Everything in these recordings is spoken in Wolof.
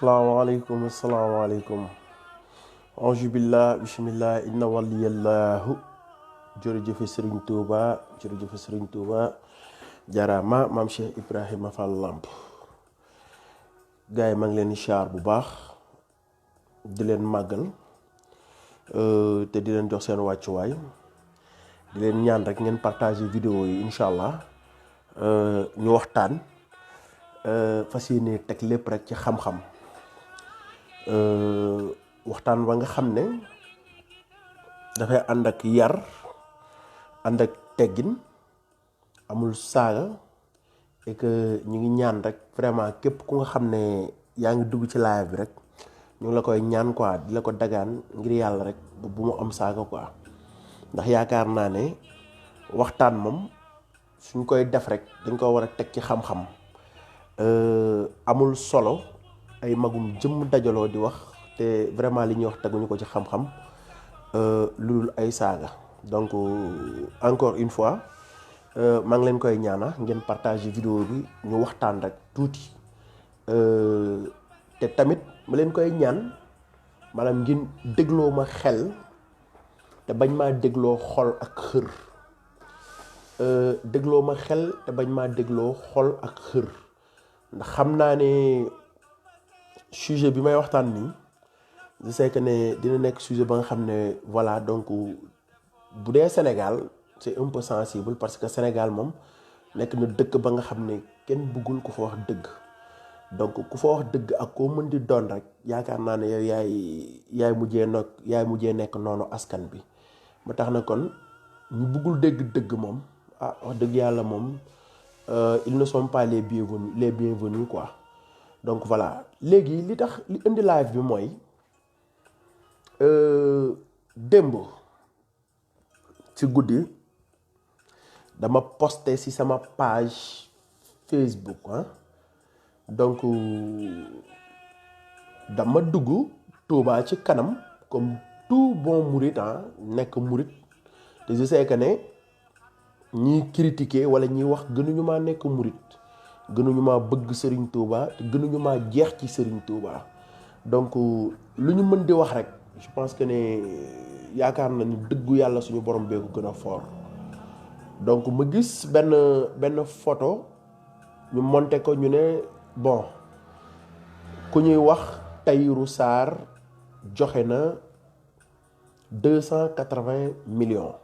Assalamualaikum. Auzu billah bismillah inna waliyallahu. Jërëjëf Serigne Touba jërëjëf Serigne Touba jaaraama maam Cheikh Ibrahima Fall Lamp. gaay maa ngi leen di xaar bu baax di leen màggal te di leen jox seen wàccuwaay di leen ñaan rek ngeen partager vidéo yi inshallah ñu waxtaan fas yéene teg lépp rek ci xam-xam waxtaan ba nga xam ne dafay ànd ak yar ànd ak teggin amul saaga et que ñu ngi ñaan rek vraiment képp ku nga xam ne yaa ngi dugg ci live bi rek ñu ngi la koy ñaan quoi di la ko dagaan ngir yàlla rek bu mu am saaga quoi ndax yaakaar naa ne waxtaan moom suñ koy def rek dañ ko war a teg ci xam-xam amul solo ay magum jëm dajaloo di wax te vraiment li ñuy wax teguñu ko ci xam-xam lu dul ay saaga donc encore une fois maa ngi leen koy ñaana ngeen partager vidéo bi ñu waxtaan rek tuuti te tamit ma leen koy ñaan maanaam ngeen dégloo ma xel te bañ maa dégloo xol ak xër dégloo ma xel te bañ maa dégloo xol ak xër ndax xam naa ne sujet bi may waxtaan nii je sais que ne dina nekk sujet ba nga xam ne voilà donc bu dee Sénégal c'est un peu sensible parce que Sénégal moom nekk na dëkk ba nga xam ne kenn bëggul ku fa wax dëgg donc ku fa wax dëgg ak koo mën di doon rek yaakaar naa ne yow yaay mujjee nekk noonu askan bi ba tax na kon ñu bëggul dégg dëgg moom wax dëgg yàlla moom ils ne sont pas les bienvenus quoi donc voilà léegi li tax li indi live bi mooy démb ci guddi dama posté ci sama page Facebook donc dama dugg Touba ci kanam comme tout bon mouride nekk mouride te je sais que ne ñiy critiquer wala ñiy wax gënuñu maa nekk mouride gënuñu maa bëgg Serigne Touba te gënuñu maa jeex ci Serigne Touba donc lu ñu mën di wax rek je pense que ne yaakaar na ni dëggu yàlla suñu borom bee ko gën a fort donc ma gis benn photo ñu monté ko ñu ne bon ku ñuy wax Tahirou Sarr joxe na 280 millions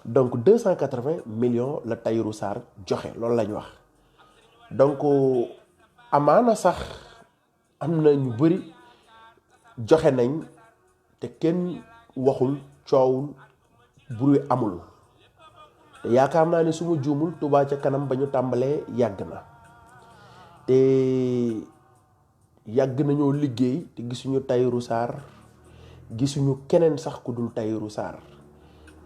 donc 280 millions la Tahirou Sarr joxe loolu lañ wax donc amaana sax am na ñu bari joxe nañ te kenn waxul coowul bruit amul te yaakaar naa ne su ma juumul Touba ca kanam ba ñu tàmbalee yàgg na te yàgg nañoo liggéey te gisuñu Tahirou Sarr gisuñu keneen sax ku dul Tahirou Sarr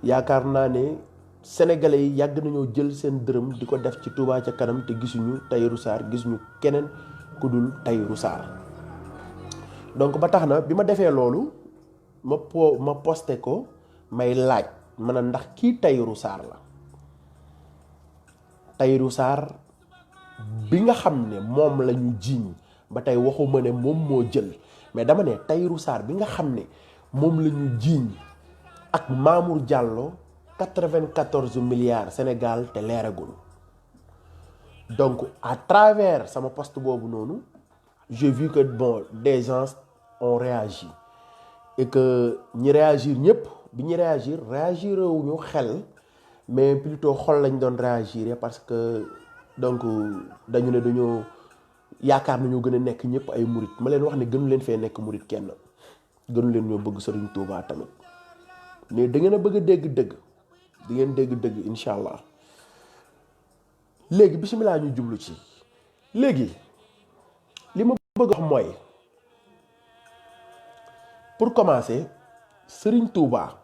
yaakaar naa ne sénégalais yi yàgg nañoo jël seen dërëm di ko def ci Touba ca kanam te gisuñu Tahirou Sarr gisuñu keneen ku dul Tahirou Sarr donc ba tax na bi ma defee loolu ma posté ko may laaj ma ne ndax kii Tahirou Sarr la Tahirou Sarr bi nga xam ne moom la ñu jiiñ ba tey waxuma ne moom moo jël mais dama ne Tahirou Sarr bi nga xam ne moom la ñu jiiñ ak Mamour Diallo 94 milliards Sénégal te leeragul donc à travers sama post boobu noonu j'ai vu que bon des gens ont réagi et que ñi réagir ñëpp bi ñu réagir wuñu xel mais plutôt xol lañ doon réagir parce que donc dañoo yaakaar nañoo gën a nekk ñëpp ay murit ma leen wax ne gënu leen fee nekk murit kenn gënu leen ñoo bëgg Serigne Touba tamit mais da ngeen a bëgg a dégg dëgg di ngeen dégg dëgg incha allah léegi bisimilah ñu jublu ci léegi li ma bëgg wax mooy pour commencer Serigne Touba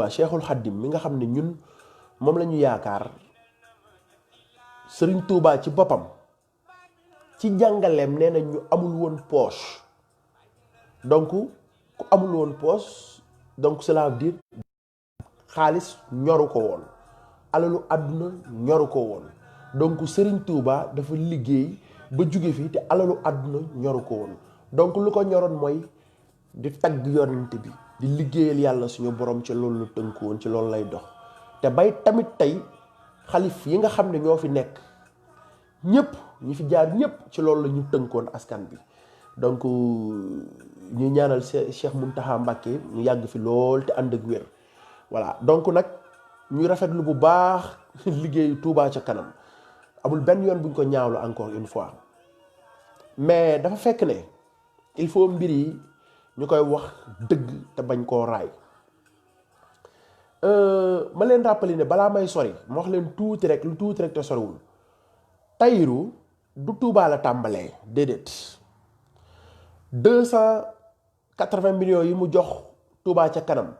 Cheikhul Khadim mi nga xam ne ñun moom la ñu yaakaar Serigne Touba ci boppam ci jàngaleem nee na ñu amul woon poche donc ku amul woon poche donc cela veut dire xaalis ñoru ko woon alalu àdduna ñoru ko woon donc Serigne Touba dafa liggéey ba jóge fi te alalu àdduna ñoru ko woon. donc lu ko ñoroon mooy di tagg yonent bi di liggéeyal yàlla suñu borom ci loolu la tënku woon, ci loolu lay dox. te bay tamit tey xalif yi nga xam ne ñoo fi nekk ñëpp ñi fi jaar ñëpp ci loolu la ñu tënkoon askan bi. donc ñu ñaanal Cheikh Mountakha Mbacké ñu yàgg fi lool te ànd ak wér. voilà donc nag ñuy rafetlu bu baax liggéeyu Touba ca kanam, amul benn yoon buñ ko ñaawlu encore une fois, mais dafa fekk ne il faut mbir yi ñu koy wax dëgg te bañ koo raay. ma leen rappelé ne balaa may sori ma wax leen tuuti rek lu tuuti rek te soriwul. Tahirou du Touba la tàmbalee déedéet 280 millions yi mu jox Touba ca kanam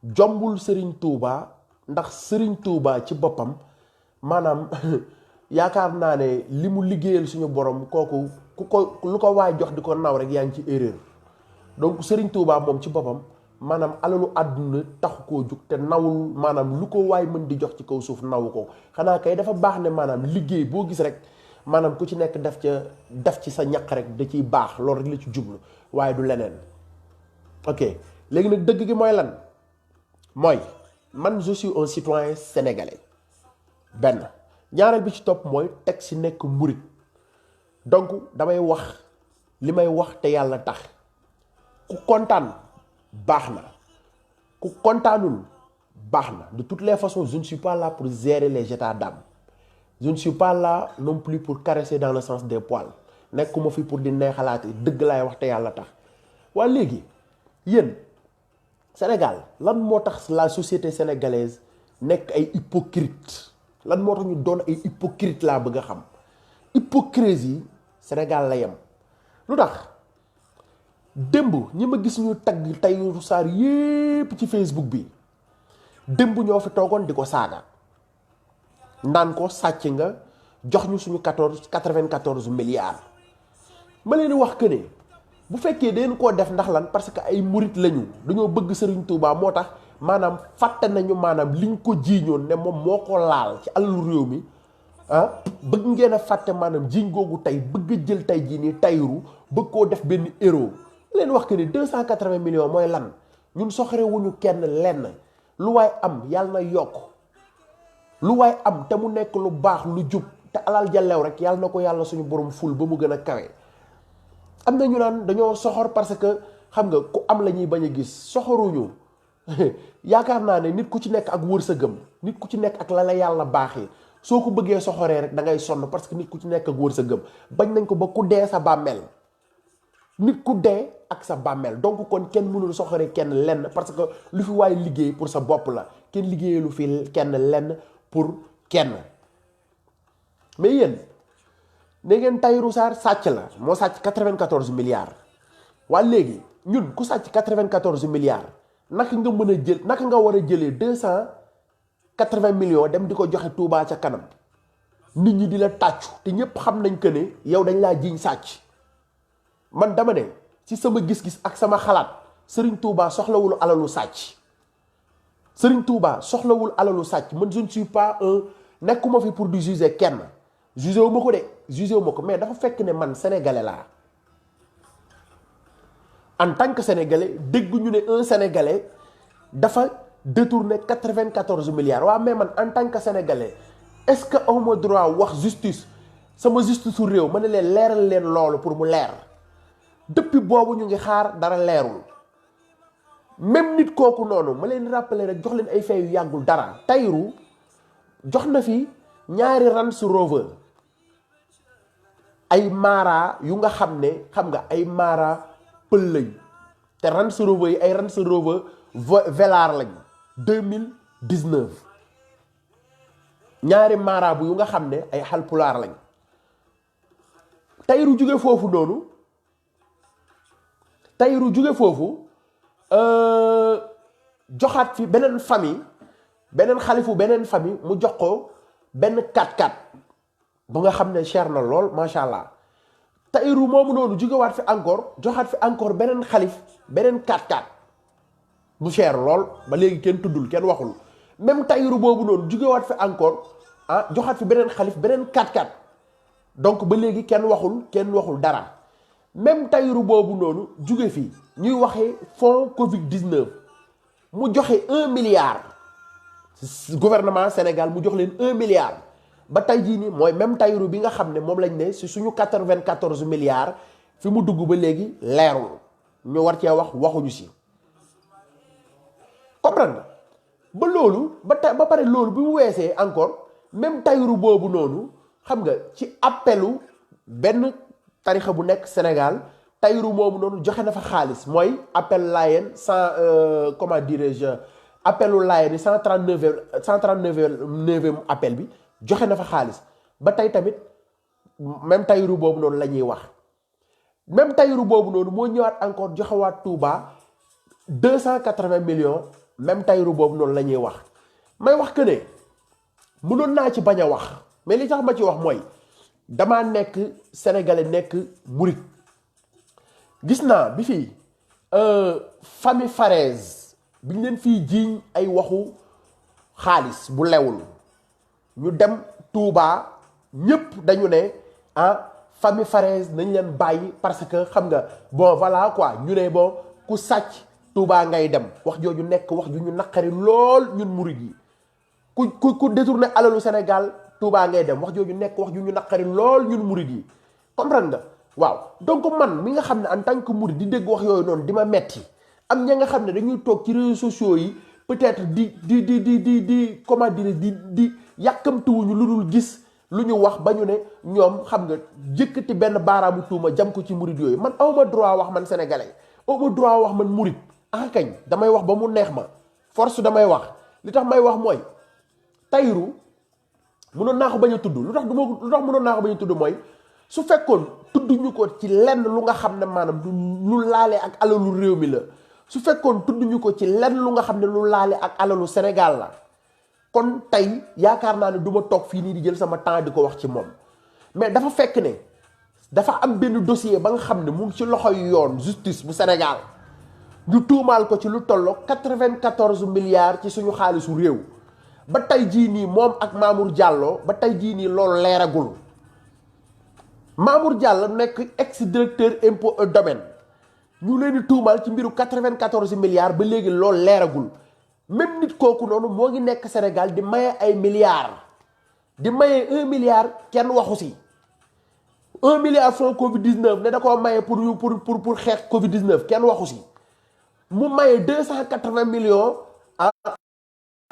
jombul Serigne Touba, ndax Serigne Touba ci boppam maanaam yaakaar naa ne li mu liggéeyal suñu borom kooku lu ko waay jox di ko naw rek yaa ngi ci erreur. donc Serigne Touba moom ci boppam maanaam alalu àdduna taxu koo jug te nawul, maanaam lu ko waay mën di jox ci kaw suuf nawu ko. xanaa kay dafa baax ne maanaam liggéey boo gis rek maanaam ku ci nekk def ci sa ñaq rek da ciy baax, loolu rek la ci jublu waaye du leneen. ok léegi nag dëgg gi mooy lan? mooy man je suis un citoyen sénégalais benn. ñaareel bi ci topp mooy teg si nekk murit. donc damay wax li may wax te yàlla tax. ku kontaan baax na, ku kontaanul baax na. de toutes les façons je ne suis pas là pour gérer les états d'âme. je ne suis pas là non plus pour caresser dans le sens des poils. nekkuma fi pour di neexalaate, dëgg laay wax te yàlla tax. waa léegi yéen Sénégal lan moo tax la société sénégalaise nekk ay hypocrite? lan moo tax ñu doon ay hypocrite laa bëgg a xam. hypocrisie Sénégal la yem. lu tax démb ñi ma gis ñu tagg Tahirou Sarr yépp ci Facebook bi démb ñoo fi toogoon di ko saaga naan ko sàcc nga, jox ñu suñu 94 milliards. ma leen di wax que ne bu fekkee dañ koo def ndax lan, parce que ay murit lañu, dañoo bëgg Serigne Touba, moo tax maanaam fàtte nañu maanaam liñ ko jiiñoon ne moom moo ko laal ci alalu réew mi. bëgg ngeen a fàtte maanaam jiiñ googu tey bëgg a jël tey jii nii Tahirou bëgg koo def benn héros. leen wax que ni 280 millions mooy lan? ñun soxorewuñu kenn lenn. lu waay am yàlla na yokk, lu waay am te mu nekk lu baax lu jub te alal jalew rek yàlla na ko yàlla suñu borom ful ba mu gën a kawe. am na ñu naan dañoo soxor parce que xam nga ku am la ñuy bañ a gis. soxoruñu. yaakaar naa ne nit ku ci nekk ak wërsëgam, nit ku ci nekk ak la la yàlla baaxee. soo ko bëggee soxoree rek da ngay sonn, parce que nit ku ci nekk ak wërsëgam. bañ nañ ko ba ku dee sa bàmmeel, nit ku dee ak sa bàmmeel. donc kon kenn mënul soxoree kenn lenn, parce que lu fi waay liggéey pour sa bopp la. kenn liggéeyee lu fi kenn lenn pour kenn. mais yéen ne ngeen Tahirou Sarr sàcc la, moo sàcc 94 milliards. waa léegi ñun ku sàcc 94 milliards naka nga mën a jël, naka nga war a jëlee 280 millions dem di ko joxe Touba ca kanam, nit ñi di la tàccu te ñépp xam nañ que ne yow dañ laa jiiñ sàcc. man dama ne ci sama gis-gis ak sama xalaat, Serigne Touba soxlawul alalu sàcc. Serigne Touba soxlawul alalu sàcc. man je ne suis pas nekkuma fi pour di juger kenn. juger wu ma ko de, juger wu ma ko, mais dafa fekk ne man sénégalais laa. en tant que sénégalais dégg ñu ne un sénégalais dafa détourné 94 milliards. waaw mais man en tant que sénégalais est-ce que awma droit wax justice, sama justice su réew ma ne leen leeral leen loolu pour mu leer? depuis boobu ñu ngi xaar dara leerul. même nit kooku noonu ma leen rappeler rek jox leen ay fay yu yàggul dara. Tahirou jox na fi ñaari Range Rover, ay Mara yu nga xam ne xam nga ay Mara pël lañ, te Range Rover yi ay Range Rover Velar lañ 2019. ñaari Mara bu yu nga xam ne ay Halpulaar lañ. Tahirou jóge foofu noonu, Tahirou jóge foofu joxaat fi beneen famille, beneen xalifu beneen famille mu jox ko benn 4x4 bu nga xam ne cher na lool macha allah. Tahirou moomu noonu jógewaat fi encore joxaat fi encore beneen xalif beneen 4x4 bu cher lool ba léegi kenn tuddul kenn waxul. même Tahirou boobu noonu jógewaat fi encore joxaat fi beneen xalif beneen 4x4 donc ba léegi kenn waxul dara même Tahirou boobu noonu jóge fii ñuy waxee fonds Covid 19 mu joxe 1 milliard gouvernement Sénégal mu jox leen 1 milliard ba tey jii nii mooy même Tahirou bi nga xam ne moom lañ ne si suñu 94 milliards fi mu dugg ba léegi leerul ñu war cee waxuñu si comprendre ba loolu ba pare loolu bi mu weesee encore même Tahirou boobu noonu xam nga ci appelu benn tarixa bu nekk Sénégal Tahirou moomu noonu joxe na fa xaalis mooy appel Layène comment dirais-je appelu Layène yi 139e appel bi joxe na fa xaalis ba tey tamit même Tahirou boobu noonu la ñuy wax même Tahirou boobu noonu moo ñëwaat encore joxewaat Touba 280 millions même Tahirou boobu noonu la ñuy wax may wax que ne mënoon naa ci bañ a wax mais li tax ma ci wax mooy damaa nekk sénégalais nekk murit gis naa bi fii famille Farès bi ñu leen fii jiiñ ay waxu xaalis bu lewul ñu dem Touba ñëpp dañu ne famille Farès nañ leen bàyyi parce que xam nga bon voilà quoi ñu ne bon ku sàcc Touba ngay dem wax jooju nekk wax ju ñu naqari lool ñun murit yi ku détourné alalu Sénégal Touba ngay dem wax jooju nekk wax ju ñu naqari lool ñun murit yi comprendre nga waaw donc man mi nga xam ne en tant que murit di dégg wax yooyu noonu di ma metti am ña nga xam ne dañuy toog ci réseaux sociaux yi peut-être di comment dire di yàkkamtuwuñu lu dul gis lu ñu wax ba ñu ne ñoom xam nga jëkkati benn baaraamu tuuma jam ko ci murit yooyu man awma droit wax man sénégalais awma droit wax man murit kañ damay wax ba mu neex ma force damay wax li tax may wax mooy Tahirou mënoon naa ko bañ a tudd lu tax mënoon naa ko bañ a tudd mooy su fekkoon tudduñu ko ci lenn lu nga xam ne maanaam lu laale ak alalu réew mi la su fekkoon tudduñu ko ci lenn lu nga xam ne lu laale ak alalu Sénégal la kon tey yaakaar naa ne du ma toog fii nii di jël sama temps di ko wax ci moom mais dafa fekk ne dafa am benn dossier ba nga xam ne mu ngi ci loxoy yoon justice bu Sénégal ñu tuumaal ko ci lu tolloo 94 milliards ci suñu xaalisu réew ba tey jii nii moom ak Mamour Diallo ba tey jii nii loolu leeragul Mamour Diallo nekk ex directeur impôt et domaine ñu leen di tuumaal ci mbiru 94 milliards ba léegi loolu leeragul même nit kooku noonu moo ngi nekk Sénégal di maye ay milliards di maye 1 milliard kenn waxu si 1 milliard franc Covid 19 ne da koo maye pour xeex Covid 19 kenn waxu si mu maye 280 millions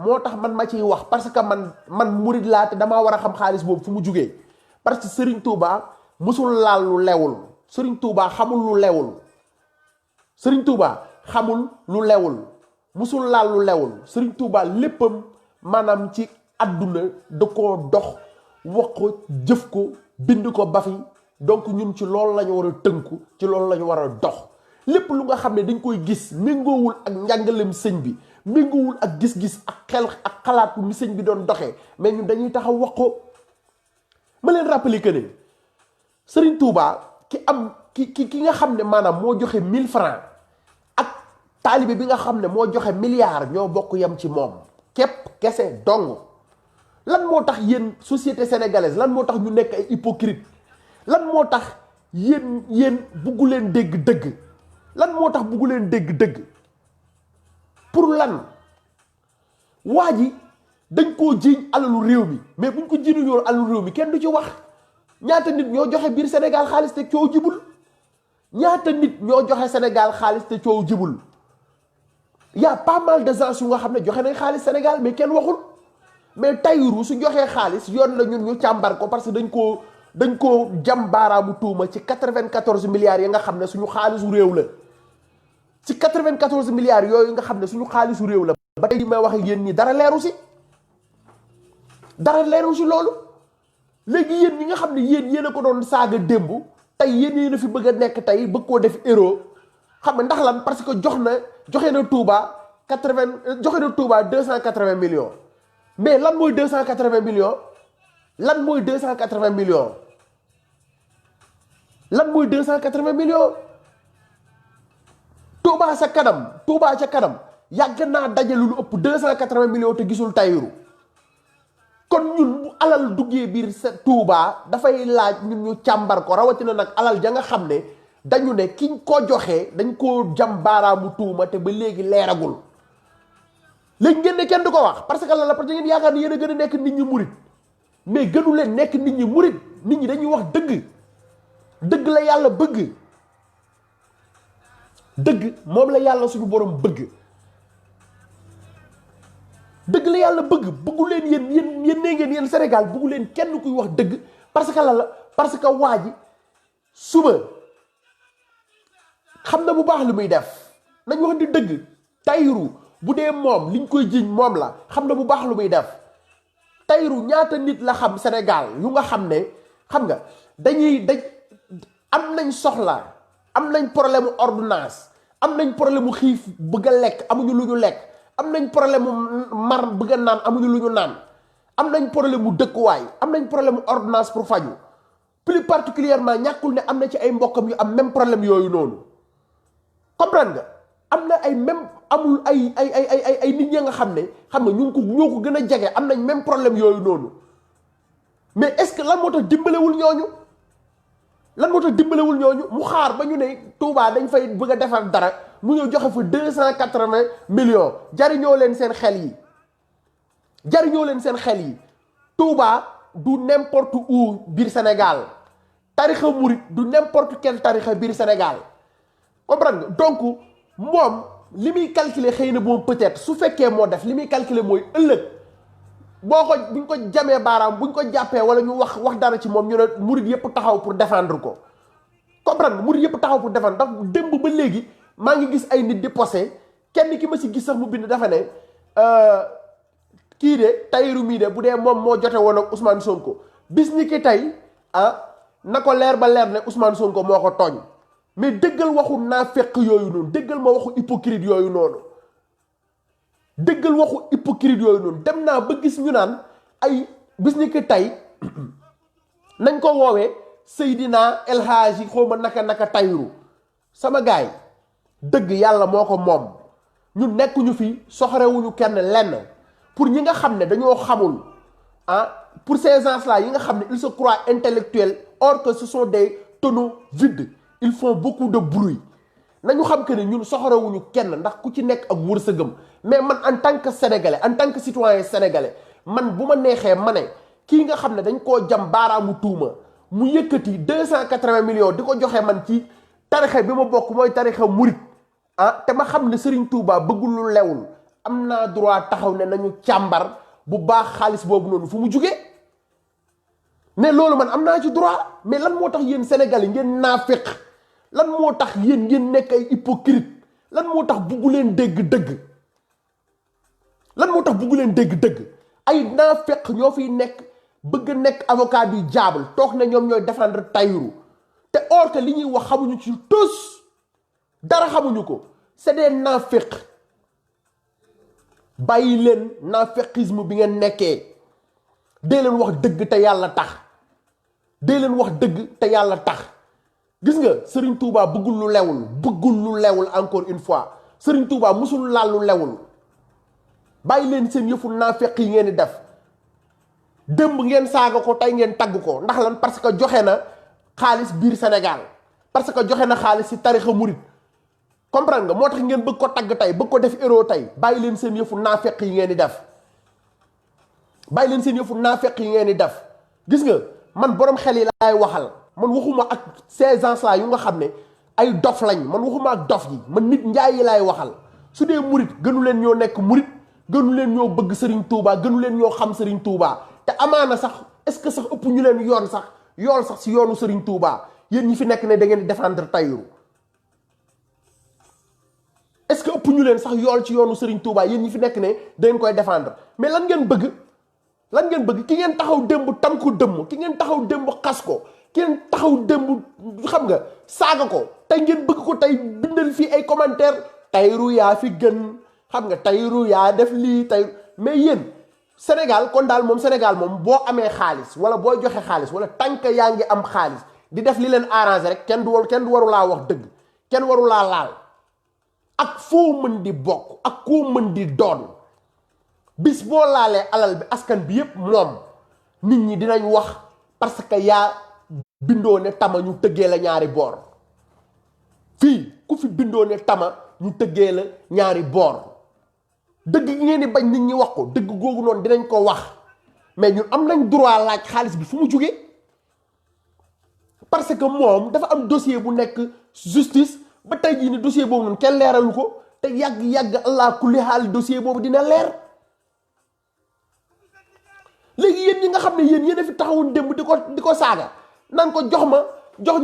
moo tax man ma ciy wax parce que man murid laa te damaa war a xam xaalis boobu fu mu jugee parce que Serigne Touba musul laal lu lewul Serigne Touba xamul lu lewul Serigne Touba xamul lu lewul musul laal lu lewul Serigne Touba léppam maanaam ci àdduna da koo dox wax ko jëf ko bind ko ba fi donc ñun ci loolu la ñu war a tënku ci loolu la ñu war a dox lépp lu nga xam ne dañ koy gis méngoowul ak njàngalem sëñ bi méngoowul ak gis-gis ak xel ak xalaat mi sëñ bi doon doxee mais ñun dañuy taxaw wax ko ma leen rappeler que ne Serigne Touba ki nga xam ne maanaam moo joxe 1000 francs ak taalibe bi nga xam ne moo joxe milliard ñoo bokk yem ci moom képp kese dong lan moo tax yéen société sénégalaise lan moo tax ñu nekk ay hypocrite lan moo tax yéen buggu leen dégg dëgg lan moo tax buggu leen dégg dëgg pour lan waa ji dañ koo jiiñ alalu réew mi mais buñ ko jiiñu yoon alalu réew mi kenn du ci wax ñaata nit ñoo joxe biir Sénégal xaalis te coow jibul ñaata nit ñoo joxe Sénégal xaalis te coow jibul y a pas mal de gens yu nga xam ne joxe nañ xaalis Sénégal mais kenn waxul mais Tahirou su joxee xaalis yoon la ñun ñu càmbar ko parce que dañ koo jam baaraamu tuuma ci 94 milliards yi nga xam ne suñu xaalisu réew la ci 94 milliards yooyu nga xam ne suñu xaalisu réew la ba tey may wax ak yéen ñi dara leeru si loolu léegi yéen ñi nga xam ne yéen a ko doon saaga démb tey yéen a fi bëgg a nekk tey bëgg koo def héros xam nga ndax lan parce que joxe na Touba 280 millions mais lan mooy 280 millions lan mooy 280 millions lan mooy 280 millions Touba ca kanam yàgg naa dajale lu ëpp 280 millions te gisul Tahirou kon ñun bu alal duggee biir Touba dafay laaj ñun ñu càmbar ko rawatina nag alal ja nga xam ne dañu ne kiñ ko joxee dañ koo jam baaraamu tuuma te ba léegi leeragul léegi ngeen ne kenn du ko wax parce que lan la parce que ngeen yaakaar ni yéen a gën a nekk nit ñi murit mais gënu leen nekk nit ñi murit nit ñi dañuy wax dëgg la yàlla bëgg dëgg moom la yàlla suñu borom bëgg dëgg la yàlla bëggu leen yéen nee ngeen yéen Sénégal bëggu leen kenn kuy wax dëgg parce que lan la parce que waa ji suba xam na bu baax li muy def nañ wax di dëgg. Tahirou bu dee moom liñ koy jiiñ moom la xam na bu baax lu muy def Tahirou ñaata nit la xam Sénégal yu nga xam ne xam nga dañ am nañ soxla am nañ problème ordonnance am nañ problème xiif bëgg a lekk amuñu lu ñu lekk am nañ problème mar bëgg a naan amuñu lu ñu naan am nañ problème mu dëkkuwaay am nañ problème ordonnance pour faju plus particulièrement ñàkkul ne am na ci ay mbokkam yu am même problème yooyu noonu comprendre nga am na ay même amul ay nit ñi nga xam ne xam nga ñoo ko gën a jege am nañ même problème yooyu noonu mais est-ce que lan moo tax dimbalewul ñooñu mu xaar ba ñu ne Touba dañ fay bëgg a defar dara mu ñëw joxe fa 280 millions jariñoo leen seen xel yi Touba du n'importe où biir Sénégal tarixa murit du n'importe quel tarixa biir Sénégal comprendre nga donc moom li muy calculer xëy na moom peut-être su fekkee moo def li muy calculer mooy ëllëg buñ ko jamee baaraam buñ ko jàppee wala ñu wax dara ci moom ñu ne murit yëpp taxaw pour défendre ko comprendre nga murit yëpp taxaw pour défendre ndax démb ba léegi maa ngi gis ay nit di posé kenn ki ma si gis sax mu bind dafa ne kii de Tahirou mii de bu dee moom moo jote woon ak Ousmane Sonko bis ni ki tey na ko leer ba leer ne Ousmane Sonko moo ko tooñ mais dëggal waxu naafeq yooyu noonu dëggal ma waxu hypocrite yooyu noonu dem naa ba gis ñu naan ay bis ni ki tey nañ ko woowee Seydina El Hadji xaw ma naka Tahirou sama gaay dëgg yàlla moo ko moom ñun nekkuñu fi soxorewuñu kenn lenn pour ñi nga xam ne dañoo xamul pour ces gens-là yi nga xam ne ils se croient intellectuels or que ce sont des tonneaux vides ils font beaucoup de bruit nañu xam que ne ñun soxorewuñu kenn ndax ku ci nekk ak wërsëgam mais man en tant que sénégalais en tant que citoyen sénégalais man bu ma neexee ma ne kii nga xam ne dañ koo jam baaraamu tuuma mu yëkkati 280 millions di ko joxe man ci tarixa bi ma bokk mooy tarixa murit te ma xam ne Serigne Touba bëggul lu lewul am naa droit taxaw ne nañu càmbar bu baax xaalis boobu noonu fu mu jugee mais loolu man am naa ci droit mais lan moo tax yéen sénégalais ngeen naaféq lan moo tax yéen ngeen nekk ay hypocrite lan moo tax buggu leen dégg dëgg ay naaféq ñoo fiy nekk bëgg nekk avocat du diable toog na ñoom ñooy défendre Tahirou te or que li ñuy wax xamuñu ci tous dara xamuñu ko c'est des naaféq bàyyi leen naaféqisme bi ngeen nekkee dee leen wax dëgg te yàlla tax gis nga Serigne Touba bëggul lu lewul encore une fois Serigne Touba musul laal lu lewul bàyyi leen seen yëfu naaféq yi ngeen di def démb ngeen saaga ko tey ngeen tagg ko ndax lan parce que joxe na xaalis biir Sénégal parce que joxe na xaalis ci tarixa murit comprendre nga moo tax ngeen bëgg ko tagg tey bëgg ko def héros tey bàyyi leen seen yëfu naafeq yi ngeen di def gis nga man borom xel yi laay waxal man waxuma ak ces gens là yu nga xam ne ay dof lañ man waxuma ak dof yi man nit njaay yi laay waxal su dee murit gënu leen ñoo nekk murit gënu leen ñoo bëgg Serigne Touba gënu leen ñoo xam Serigne Touba te amaana sax est-ce que sax ëpp ñu leen yool sax si yoonu Serigne Touba yéen ñi fi nekk ne da ngeen di défendre Tahirou est-ce que ëpp ñu leen sax yool ci yoonu Serigne Touba yéen ñi fi nekk ne da ngeen koy défendre mais lan ngeen bëgg ki ngeen taxaw démb tam ko dëmm ki ngeen taxaw démb xas ko ki ngeen taxaw démb xam nga saaga ko tey ngeen bëgg ko tey bindal fii ay commentaire Tahirou yaa fi gën xam nga Tahirou yaa def lii tey mais yéen Sénégal kon daal moom Sénégal moom boo amee xaalis wala boo joxe xaalis wala tant que yaa ngi am xaalis di def li leen arrangé rek kenn du waru laa wax dëgg kenn waru laa laal ak foo mën di bokk ak koo mën di doon bis boo laalee alal bi askan bi yépp moom nit ñi dinañ wax parce que yaa bindoo ne tama ñu tëggee la ñaari boor fii ku fi bindoo ne tama ñu tëggee la ñaari boor dëgg gi ngeen di bañ nit ñi wax ko dëgg googu noonu dinañ ko wax mais ñun am nañ droit laaj xaalis bi fu mu jógee parce que moom dafa am dossier bu nekk justice ba tey jii ni dossier boobu noonu kenn leeralu ko te yàgg allah kulli xaal dossier boobu dina leer léegi yéen ñi nga xam ne yéen a fi taxawoon démb di ko saaga nan ko jox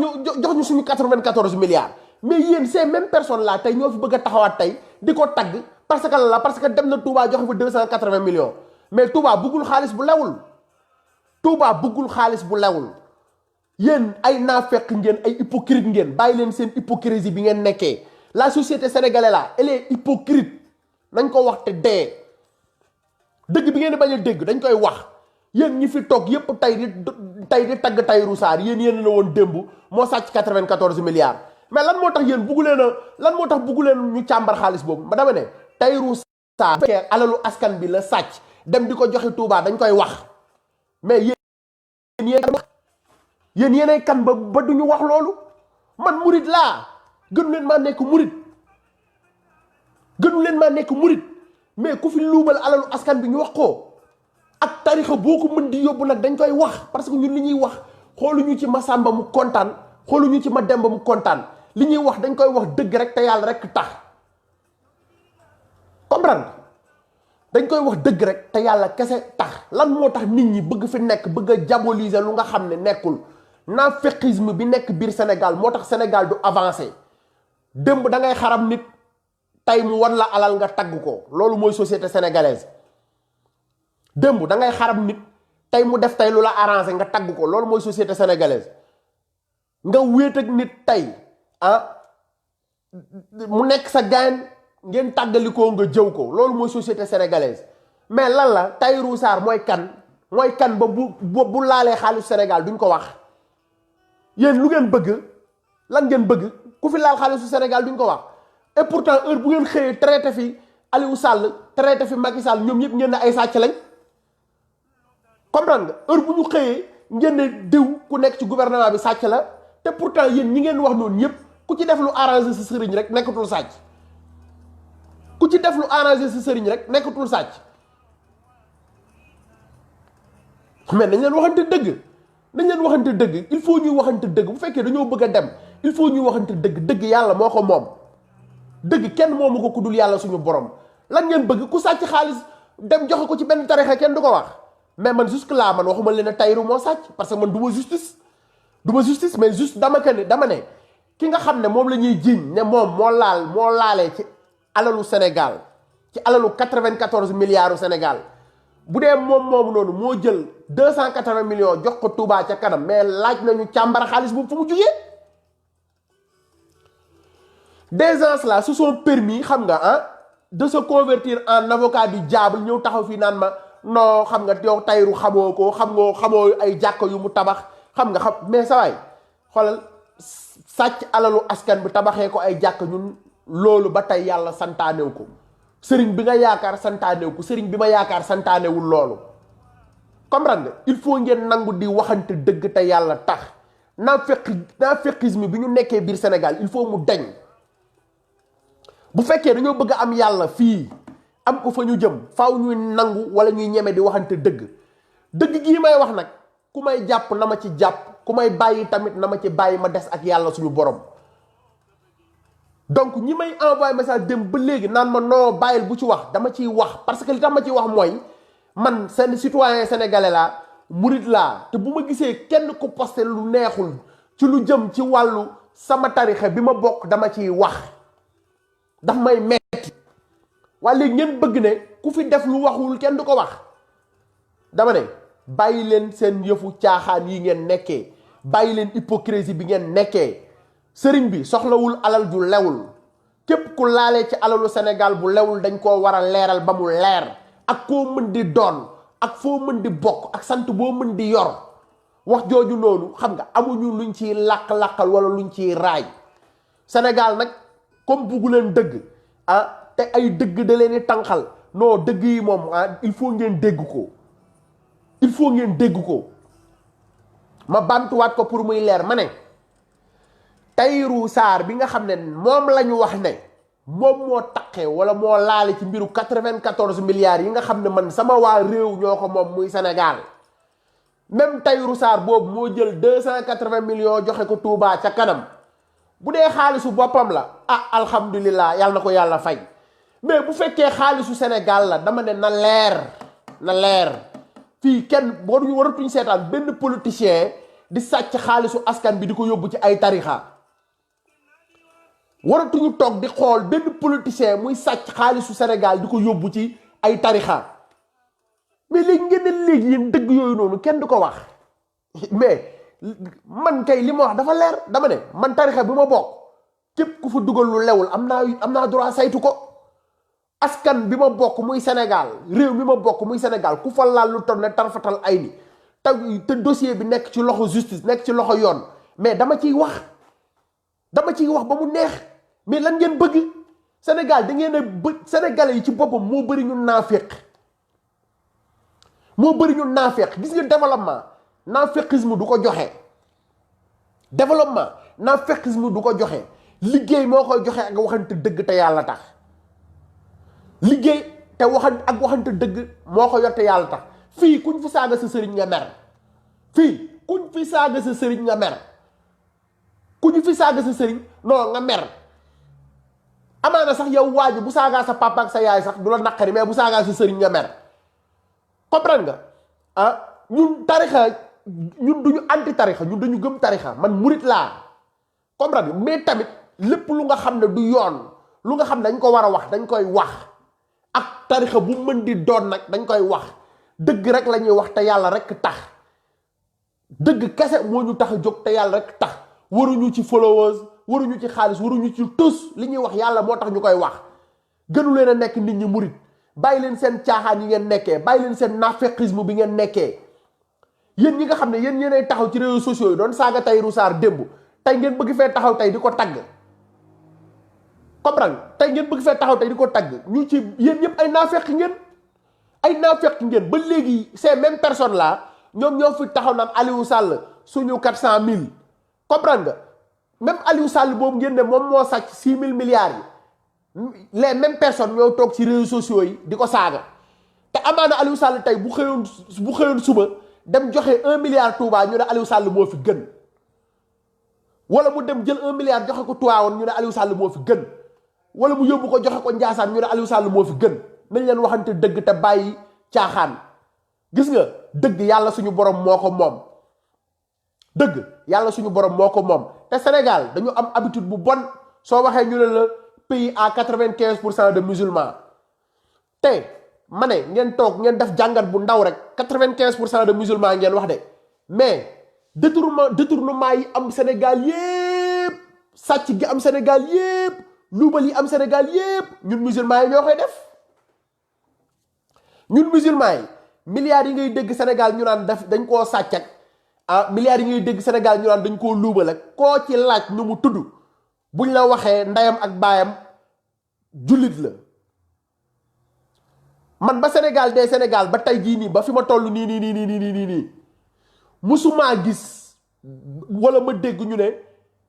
ñu suñu 94 milliards mais yéen ces mêmes personnes là tey ñoo fi bëgg a taxawaat tey di ko tagg parce que la parce que dem na Touba joxe fa 280 millions mais Touba bëggul xaalis bu lewul Touba bëggul xaalis bu lewul yéen ay naafeq ngeen ay hypocrite ngeen bàyyi leen seen hypocrisie bi ngeen nekkee la société sénégalaise là elle est hypocrite nañ ko wax te dee dëgg bi ngeen di bañ a dégg dañ koy wax yéen ñi fi toog yépp tey di tagg Tahirou Sarr yéen la woon démb moo sàcc 94 milliards mais lan moo tax yéen buggu leen ñu càmbar xaalis boobu ma dama ne Tahirou Sarr fekkee alalu askan bi la sàcc dem di ko joxe Touba dañ koy wax mais yéen yéenay kan ba duñu wax loolu man murit laa gënu leen maa nekk murit mais ku fi luubal alalu askan bi ñu wax ko ak tarixa boo ko mën di yóbbu nag dañ koy wax parce que ñun li ñuy wax xooluñu ci ma Sàmba mu kontaan xooluñu ci ma Demba mu kontaan li ñuy wax dañ koy wax dëgg rek te yàlla rek tax comprendre dañ koy wax dëgg rek te yàlla kese tax lan moo tax nit ñi bëgg fi nekk bëgg a diaboliser lu nga xam ne nekkul naaféqisme bi nekk biir Sénégal moo tax Sénégal du avancé démb da ngay xaram nit tey mu wan la alal nga tagg ko loolu mooy société sénégalaise démb da ngay xaram nit tey mu def tey lu la arrangé nga tagg ko loolu mooy société sénégalaise nga wéet ak nit tey mu nekk sa gaan ngeen tàggalikoo nga jëw ko loolu mooy société sénégalaise mais lan la Tahirou Sarr mooy kan ba bu laalee xaalisu Sénégal duñ ko wax yéen lu ngeen bëgg lan ngeen bëgg ku fi laal xaalisu Sénégal duñ ko wax et pourtant heure bu ngeen xëyee traité fi Aliou Sall traité fi Macky Sall ñoom ñëpp ngeen ne ay sàcc lañ comprendre nga heure bu ñu xëyee ngeen ne diw ku nekk ci gouvernement bi sàcc la te pourtant yéen ñi ngeen wax noonu ñëpp ku ci def lu arrangé sa sëriñ rek nekkatul sàcc mais nañ leen waxante dëgg il faut ñuy waxante dëgg bu fekkee dañoo bëgg a dem il faut ñuy waxante dëgg yàlla moo ko moom dëgg kenn moomu ko ku dul yàlla suñu borom lan ngeen bëgg ku sàcc xaalis dem joxe ko ci benn tarixa kenn du ko wax mais man jusque là man waxuma leen ne Tahirou moo sàcc parce que man du ma justice mais juste dama ne ki nga xam ne moom la ñuy jiiñ ne moom moo laalee ci alalu Sénégal ci alalu 94 milliards u Sénégal bu dee moom noonu moo jël 280 millions jox ko Touba ca kanam mais laaj nañu càmbara xaalis boobu fu mu jugee des gens là se sont permis xam nga de se convertir en avocat du diable ñëw taxaw fii naan ma non xam nga yow Tahirou xamoo ay jàkka yu mu tabax xam mais sa waay xoolal sàcc alalu askan bi tabaxee ko ay jàkka ñun loolu ba tey yàlla santaanew ko sëriñ bi nga yaakaar santaanew ko sëriñ bi ma yaakaar santaanewul loolu comprendre nga il faut ngeen nangu di waxante dëgg te yàlla tax naaféqisme bi ñu nekkee biir Sénégal il faut mu deñ bu fekkee dañoo bëgg a am yàlla fii am ko fa ñu jëm faaw ñuy nangu wala ñuy ñeme di waxante dëgg gii may wax nag ku may jàpp na ma ci jàpp ku may bàyyi tamit na ma ci bàyyi ma des ak yàlla suñu borom donc ñi may envoyé message dem ba léegi naan ma noo bàyyil bu ci wax dama ciy wax parce que li tax ma ciy wax mooy man seen citoyen sénégalais laa murit laa te bu ma gisee kenn ku posté lu neexul ci lu jëm ci wàllu sama tarixa bi ma bokk dama ciy wax daf may metti waaye léegi ngeen bëgg ne ku fi def lu waxul kenn du ko wax dama ne bàyyi leen seen yëfu caaxaan yi ngeen nekkee bàyyi leen hypocrisie bi ngeen nekkee sëriñ bi soxlawul alal ju lewul képp ku laalee ci alalu Sénégal bu lewul dañ koo war a leeral ba mu leer ak koo mën di doon ak foo mën di bokk ak sant boo mën di yor wax jooju noonu xam nga amuñu luñ ciy làq-làqal wala luñ ciy raay Sénégal nag comme buggu leen dëgg te ay dëgg da leen di tànqal non dëgg yi moom il faut ngeen dégg ko il faut ngeen dégg ko ma bantuwaat ko pour muy leer ma ne Tahirou Sarr bi nga xam ne moom la ñu wax ne moom moo taqee wala moo laale ci mbiru 94 milliards yi nga xam ne man sama waa réew ñoo ko moom muy Sénégal même Tahirou Sarr boobu moo jël 280 millions joxe ko Touba ca kanam bu dee xaalisu boppam la alhamdulilah yàlla na ko yàlla fay mais bu fekkee xaalisu Sénégal la dama ne na leer fii kenn waratuñ seetaan benn politicien di sàcc xaalisu askan bi di ko yóbbu ci ay tarixa waratuñu toog di xool benn politicien muy sàcc xaalisu Sénégal di ko yóbbu ci ay tarixa mais léegi ngeen ne léegi yéen dëgg yooyu noonu kenn du ko wax mais man kay li ma wax dafa leer dama ne man tarixa bi ma bokk képp ku fa dugal lu lewul am naa droit saytu ko askan bi ma bokk muy Sénégal réew mi ma bokk muy Sénégal ku fa laal lu toll ne tarfatal ay ni te dossier bi nekk ci loxo justice nekk ci loxo yoon mais dama ciy wax ba mu neex mais lan ngeen bëgg Sénégal da ngeen a Sénégalais yi ci boppam moo bëri ñu naafeq gis nga développement naafeqisme du ko joxe liggéey moo koy joxe ak waxante dëgg te yàlla tax liggéey te waxante dëgg moo ko yor te yàlla tax fii kuñ fi saaga sa sëriñ nga mer non nga mer amaana sax yow waaju bu saagaa sa papa ak sa yaay sax du la naqari mais bu saagaa sa sëriñ nga mer comprendre nga ñun tarixa ñun duñu anti tarixa ñun dañu gëm tarixa man murit laa comprendre nga mais tamit lépp lu nga xam ne du yoon lu nga xam ne dañ ko war a wax dañ koy wax ak tarixa bu mën di doon nag dañ koy wax dëgg rek la ñuy wax te yàlla rek tax dëgg kese moo ñu tax a jóg te yàlla rek tax waruñu ci followers waruñu ci xaalis waruñu ci tus li ñuy wax yàlla moo tax ñu koy wax gënu leen a nekk nit ñi murit bàyyi leen seen caaxaan yi ngeen nekkee bàyyi leen seen naafeqisme bi ngeen nekkee yéen ñi nga xam ne yéen yéenay taxaw ci réseaux sociaux yi doon saaga Tahirou Sarr démb tey ngeen bëgg fee taxaw tey di ko tagg comprendre tey ngeen bëgg fee taxaw tey di ko tagg ñu ci yéen ñëpp ay naafeq ngeen ba léegi ces mêmes personnes là ñoom ñoo fi taxaw naan Aliou Sall suñu 400000 comprendre nga même Aliou Sall boobu ngeen ne moom moo sàcc 6000 milliards yi les mêmes personnes ñoo toog ci réseaux sociaux yi di ko saaga te amaana Aliou Sall tey bu xëyoon suba dem joxe 1 milliard Touba ñu ne Aliou Sall moo fi gën wala mu dem jël 1 milliard joxe ko Tivaouane ñu ne Aliou Sall moo fi gën wala mu yóbbu ko joxe ko Ndiassane ñu ne Aliou Sall moo fi gën nañ leen waxante dëgg te bàyyi caaxaan gis nga dëgg yàlla suñu borom moo ko moom te Sénégal dañu am habitude bu bon soo waxee ñu ne la pays à 95% de musulmans te ma ne ngeen toog ngeen def jàngat bu ndaw rek 95% de musulmans ngeen wax de mais détournement yi am Sénégal yépp sàcc gi am Sénégal yépp luubal yi am Sénégal yépp ñun musulmans yi ñoo koy def ñun musulmans yi milliards yi ngay dégg Sénégal ñu naan dañ koo sàcc ak milliards yi ngay dégg Sénégal ñu naan dañ koo luubal ak koo ci laaj nu mu tudd buñ la waxee ndeyam ak baayam jullit la man ba Sénégal ba tey jii nii ba fi ma toll nii musumaa gis wala ma dégg ñu ne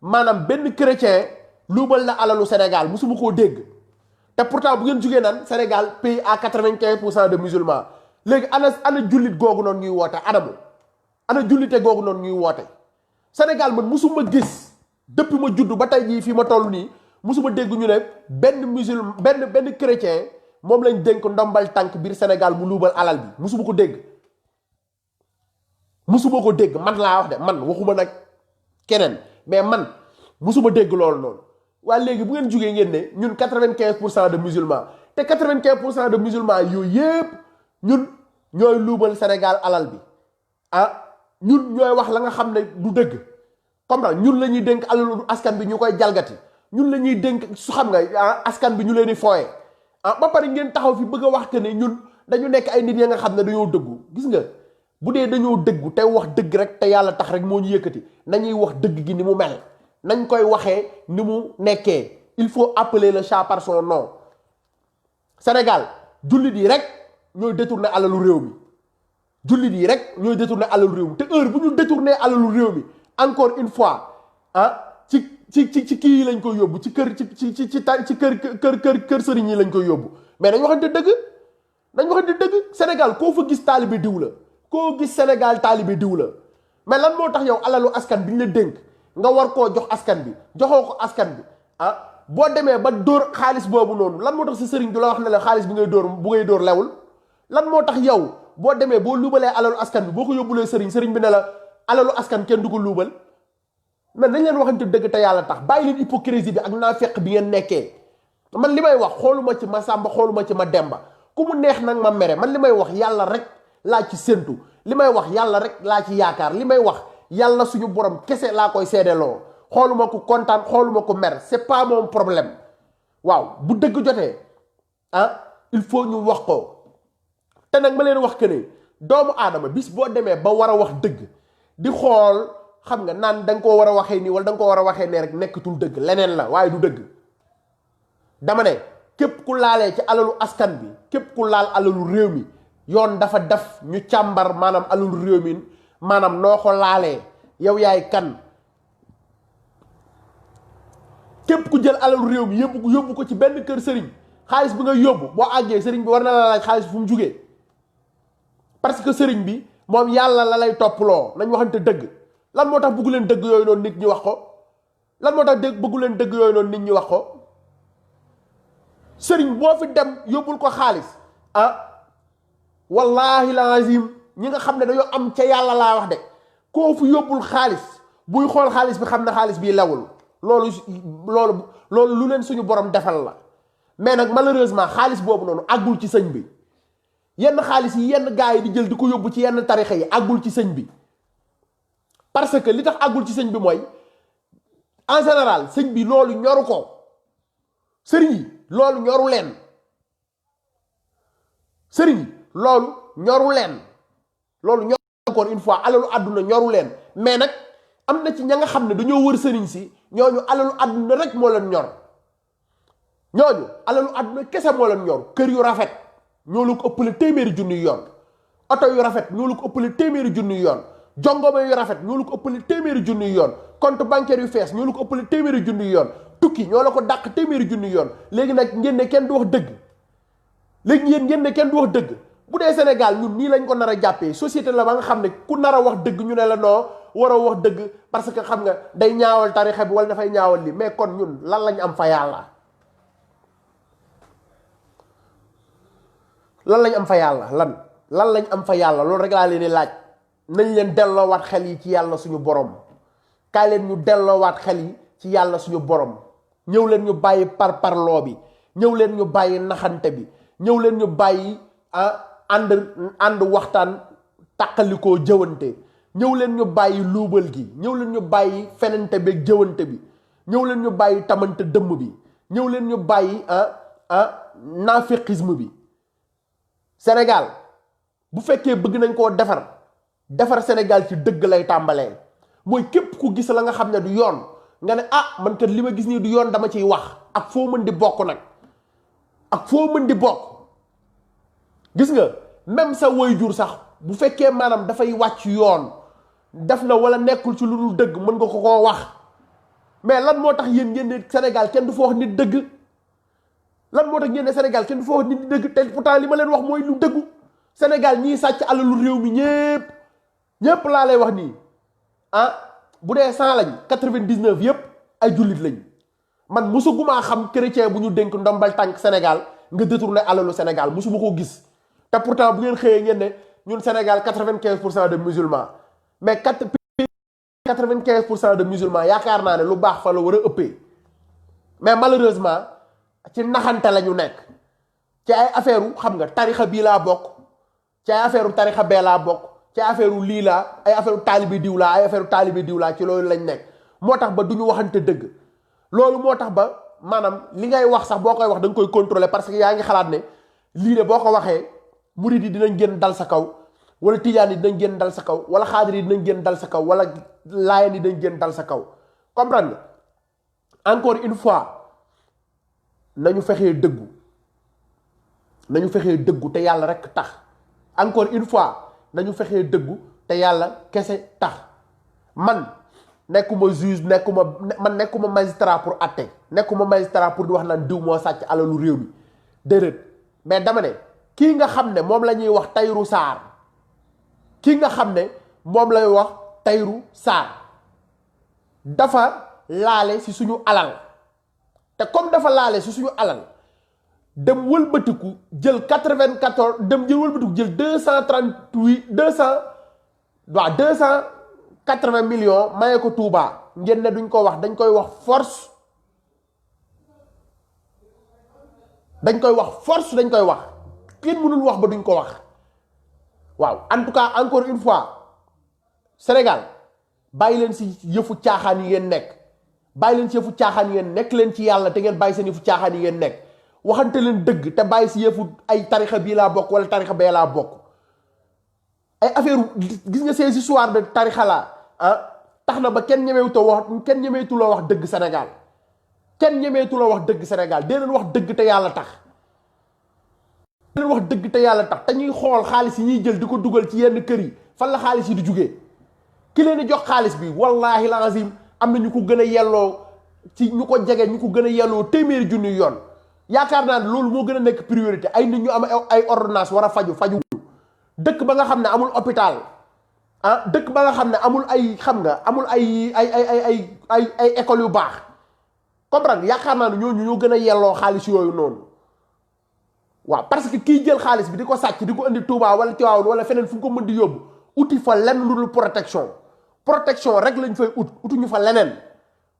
maanaam benn chrétien luubal na alalu Sénégal musuma koo dégg te pourtant bu ngeen jugee naan Sénégal pays à 95% de musulmans léegi ana jullit googu noonu ñuy woote ana jullite googu noonu ñuy woote Sénégal man musuma gis depuis ma juddu ba tey jii fii ma toll nii musuma dégg ñu ne benn chrétien moom lañ dénk ndombal tànk biir Sénégal mu luubal alal bi musuma ko dégg man laa wax de man waxuma nag keneen mais man musuma dégg loolu noonu waaye léegi bu ngeen jugee ngeen ne ñun 95% de musulmans te 95% de musulmans yooyu yépp ñun ñooy luubal Sénégal alal bi ñun ñooy wax la nga xam ne du dëgg comme ñun la ñuy dénk alalu askan bi ñu koy jalgati ñun la ñuy dénk su xam nga askan bi ñu leen di fooye ba pare ngeen taxaw fi bëgg a wax que ne ñun dañu nekk ay nit ya nga xam ne dañoo dëggu gis nga bu dee dañoo dëggu te wax dëgg rek te yàlla tax rek moo ñu yëkkati nañuy wax dëgg gi ni mu mel nañ koy waxee ni mu nekkee il faut appeler le chat par son nom Sénégal jullit yi rek ñooy détourner alalu réew mi jullit yi rek ñooy détourné alalu réew mi te heure bu ñu détourné alalu réew mi encore une fois ci kii yi lañ koy yóbbu ci kër ci kër sëriñ yi lañ koy yóbbu mais dañ waxante dëgg Sénégal koo fa gis taalibe diw la koo gis Sénégal taalibe diw la mais lan moo tax yow alalu askan bi ñu la dénk nga war koo jox askan bi joxoo ko askan bi boo demee ba dóor xaalis boobu noonu lan moo tax sa sëriñ du la wax ne la xaalis bi ngay dóor lewul lan moo tax yow boo demee boo luubalee alalu askan bi boo ko yóbbulee sëriñ bi ne la alalu askan kenn du ko luubal mais nañ leen waxante dëgg te yàlla tax bàyyi leen hypocrisie bi ak naafeq bi ngeen nekkee man li may wax xooluma ci ma Sàmba xooluma ci ma Demba ku mu neex nag ma mere man li may wax yàlla rek laa ci séntu li may wax yàlla rek laa ci yaakaar li may wax yàlla suñu borom kese laa koy seedeloo xooluma ko kontaan xooluma ko mer c'est pas mon problème waaw bu dëgg jotee il faut ñu wax ko te nag ma leen wax que ne doomu aadama bis boo demee ba war a wax dëgg di xool xam nga naan da nga koo war a waxee nii wala da nga koo war a waxee ne rek nekkatul dëgg leneen la waaye du dëgg dama ne képp ku laalee ci alalu askan bi képp ku laal alalu réew mi yoon dafa def ñu càmbar maanaam alalu réew mi maanaam noo ko laalee yow yaay kan képp ku jël alalu réew mi yóbbu ko ci benn kër sëriñ xaalis bi nga yóbbu boo àggee sëriñ bi war na la laaj xaalis fu mu jugee parce que sëriñ bi moom yàlla la lay topploo nañ waxante dëgg lan moo tax bëggu leen dëgg yooyu noonu nit ñi wax ko lan moo tax bëggu leen dëgg yooyu noonu nit ñi wax ko sëriñ boo fi dem yóbbul ko xaalis wallahi lazim ñi nga xam ne dañoo am ca yàlla laa wax de koo fi yóbbul xaalis buy xool xaalis bi xam ne xaalis bii lewul loolu lu leen suñu borom defal la mais nag malheureusement xaalis boobu noonu àggul ci sëñ bi yenn xaalis yi yenn gars yi di jël di ko yóbbu ci yenn tarixa yi àggul ci sëñ bi parce que li tax àggul ci sëñ bi mooy en général sëñ bi loolu ñoru ko sëriñ yi loolu ñoru leen sëriñ yi loolu ñoru leen loolu ñor encore une fois alalu àdduna ñoru leen mais nag am na ci ña nga xam ne dañoo wër sëriñ si ñooñu alalu àdduna rek moo leen ñor ñooñu alalu àdduna kese moo leen ñor kër yu rafet ñoo la ko ëppale téeméeri junniy yoon oto yu rafet ñoo la ko ëppale téeméeri junniy yoon jongoma yu rafet ñoo la ko ëppale téeméeri junniy yoon compte bancaire yu fees ñoo la ko ëppale téeméeri junniy yoon tukki ñoo la ko dàq téeméeri junniy yoon léegi nag ngeen ne kenn du wax dëgg léegi ngeen ne kenn du wax dëgg bu dee Sénégal ñun nii lañ ko nar a jàppee société la ba nga xam ne ku nar a wax dëgg ñu ne la noo waroo wax dëgg parce que xam nga day ñaawal tarixa bi wala dafay ñaawal li mais kon ñun lan lañ am fa yàlla lan lañ am fa yàlla lan lañ am fa yàlla loolu rek laa leen di laaj nañ leen delloowaat xel yi ci yàlla suñu borom kaay leen ñu delloowaat xel yi ci yàlla suñu borom ñëw leen ñu bàyyi parloo bi ñëw leen ñu bàyyi naxante bi ñëw leen ñu bàyyi ànd waxtaan tàqalikoo jëwante ñëw leen ñu bàyyi luubal gi ñëw leen ñu bàyyi fenente beeg jëwante bi ñëw leen ñu bàyyi tamante dëmm bi ñëw leen ñu bàyyi naaféqisme bi Sénégal bu fekkee bëgg nañ koo defar Sénégal ci dëgg lay tàmbalee mooy képp ku gis la nga xam ne du yoon nga ne man kat li ma gis nii du yoon dama ciy wax ak foo mën di bokk nag ak foo mën di bokk gis nga même sa waajur sax bu fekkee maanaam dafay wàcc yoon def na wala nekkul ci lu dul dëgg mën nga ko koo wax mais lan moo tax yéen ngeen ne Sénégal kenn du fa wax nit dëgg lan moo tax ngeen ne Sénégal kenn du fa wax nit dëgg te pourtant li ma leen wax mooy lu dëggu Sénégal ñiy sàcc alalu réew mi ñépp laa lay wax nii bu dee 100 lañ 99 yépp ay jullit lañ man musugumaa xam chrétien bu ñu dénk ndombal tànk Sénégal nga détourné alalu Sénégal musuma koo gis te pourtant bu ngeen xëyee ngeen ne ñun Sénégal 95% de musulmans mais 95% de musulmans yaakaar naa ne lu baax fa la war a ëppee mais malheureusement ci naxante la ñu nekk ci ay affaire xam nga tarixa bii laa bokk ci ay affaire tarixa bee laa bokk ci affaire lii laa ay affaire taalibe diw laa ay affaire taalibe diw laa ci loolu lañ nekk moo tax ba du ñu waxante dëgg loolu moo tax ba maanaam li ngay wax sax boo koy wax da nga koy contrôler parce que yaa ngi xalaat ne lii de boo ko waxee murid yi dinañ génn dal sa kaw wala tijaan yi dinañ génn dal sa kaw wala xaadir yi dinañ génn dal sa kaw wala laayeen yi dinañ génn dal sa kaw comprendre nga encore une fois nañu fexee dëggu te yàlla rek tax encore une fois nañu fexee dëggu te yàlla kese tax. man nekkuma juge nekkuma magistrat pour atte nekkuma magistrat pour di wax naan diw moo sàcc alalu réew mi déedéet mais dama ne kii nga xam ne moom la ñuy wax Tahirou Sarr kii nga xam ne moom lay wax Tahirou Sarr dafa laale ci suñu alal te comme dafa laale ci suñu alal dem wëlbatiku jël 94 dem jël wëlbatiku jël 280 millions maye ko Touba ngeen ne duñ ko wax dañ koy wax force dañ koy wax kenn mënul wax ba duñ ko wax waaw en tout cas encore une fois Sénégal bàyyi leen ci yëfu caaxaan yi ngeen nekk nekk leen ci yàlla te ngeen bàyyi seen yëfu caaxaan yi ngeen nekk waxante leen dëgg te bàyyi ci yëfu ay tarixa bii laa bokk wala tarixa bee laa bokk ay affaire gis nga ces histoires de tarixa la tax na ba kenn ñemeetu la wax dëgg Sénégal dee leen wax dëgg te yàlla tax te ñuy xool xaalis yi ñuy jël di ko dugal ci yenn kër yi fan la xaalis yi di jugee ki leen di jox xaalis bi wallahi lazim am na ñu ko gën a yelloo ci ñu ko jege ñu ko gën a yelloo téeméeri junni yoon yaakaar naa ne loolu moo gën a nekk priorité ay nit ñu am ay ordonnance war a faju dëkk ba nga xam ne amul hôpital dëkk ba nga xam ne amul ay école yu baax comprendre yaakaar naa ne ñooñu ñoo gën a yelloo xaalis yooyu noonu waaw parce que kii jël xaalis bi di ko sàcc di ko indi Touba wala Tivaouane wala feneen fu ko mën di yóbbu uti fa lenn lu dul protection rek lañ fay utuñu fa leneen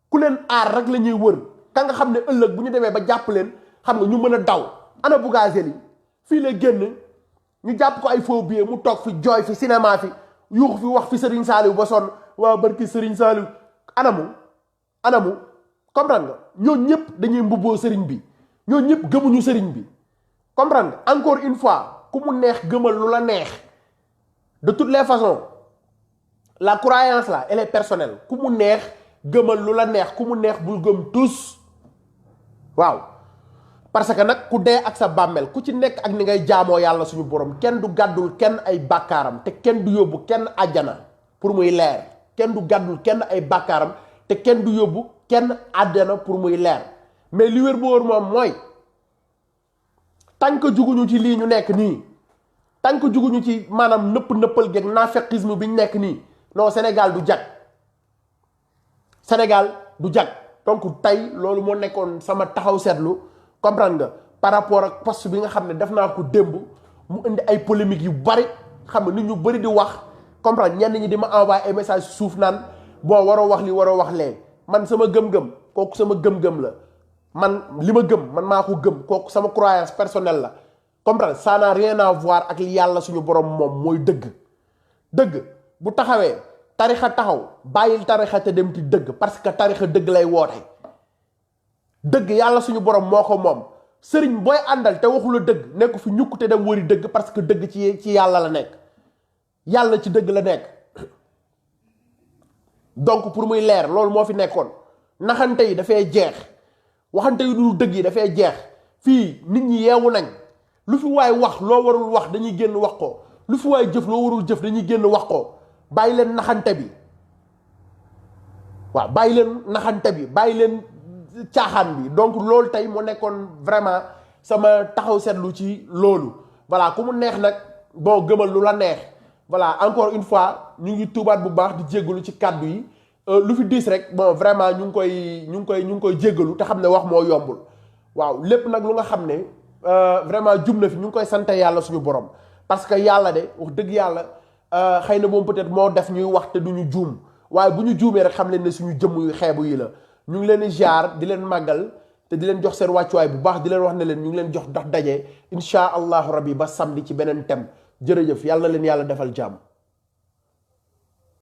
ku leen aar rek la ñuy wër ka nga xam ne ëllëg bu ñu demee ba jàpp leen xam nga ñu mën a daw ana Bougazelli fii la génn ñu jàpp ko ay faux billets mu toog fi jooy fi cinéma fi yuux fi wax fi Serigne Saliou ba sonn waaw barki Serigne Saliou anamu comprendre nga ñooñu ñëpp dañuy mbubboo Serigne bi ñooñu ñëpp gëmuñu Serigne bi comprendre nga encore une fois ku mu neex gëmal lu la neex de toutes les façons la croyance là elle est personnelle ku mu neex gëmal lu la neex ku mu neex bul gëm tous waaw parce que nag ku dee ak sa bàmmeel ku ci nekk ak ni ngay jaamoo yàlla suñu borom kenn du gàddul kenn ay bàkkaaram te kenn du yóbbu kenn àjjana pour muy leer kenn du gàddul kenn ay bàkkaaram te kenn du yóbbu kenn àjjana pour muy leer mais li wér bu wóor moom mooy tant que juguñu ci lii ñu nekk nii tant que juguñu ci maanaam nëppal geeg naafeqisme bi ñu nekk nii non Sénégal du jag donc tey loolu moo nekkoon sama taxaw seetlu comprendre nga par rapport ak poste bi nga xam ne def naa ko démb mu indi ay polémiques yu bari xam nga nit ñu bari di wax comprendre ñenn ñi di ma envoyer ay message suuf naan bon waroo wax li waroo wax lee man sama gëm-gëm kooku sama gëm-gëm la man li ma gëm man maa ko gëm kooku sama croyance personnelle la comprendre ça n'a rien à voir ak li yàlla suñu borom moom mooy dëgg bu taxawee tarixa taxaw bàyyil tarixa te dem ci dëgg parce que tarixa dëgg lay woote dëgg yàlla suñu borom moo ko moom sëriñ booy àndal te waxula dëgg nekk fi ñukk te dem wëri dëgg parce que dëgg ci yàlla la nekk yàlla ci dëgg la nekk donc pour muy leer loolu moo fi nekkoon naxante yi dafay jeex waxante yu dul dëgg yi dafay jeex fii nit ñi yeewu nañ lu fi waay wax loo warul wax dañuy génn wax ko lu fi waay jëf loo warul jëf dañuy génn wax ko bàyyi leen naxante bi waaw bàyyi leen caaxaan bi donc loolu tey moo nekkoon vraiment sama taxaw seetlu ci loolu voilà ku mu neex nag boo gëmal lu la neex voilà encore une fois ñu ngi tuubaat bu baax di jéggalu ci kàddu yi lu fi diis rek bon vraiment ñu ngi koy jéggalu te xam ne wax moo yombul waaw lépp nag lu nga xam ne vraiment jum na fi ñu ngi koy sante yàlla suñu borom parce que yàlla de wax dëgg yàlla xëy na moom peut-être moo def ñuy wax te duñu juum waaye bu ñu juumee rek xam leen ne suñu jëmm yu xeebu yi la ñu ngi leen di jaar di leen màggal te di leen jox seen wàccuwaay bu baax di leen wax ne leen ñu ngi leen jox dox daje incha allahu rabbi ba samedi ci beneen thème jërëjëf yàlla na leen yàlla defal jàmm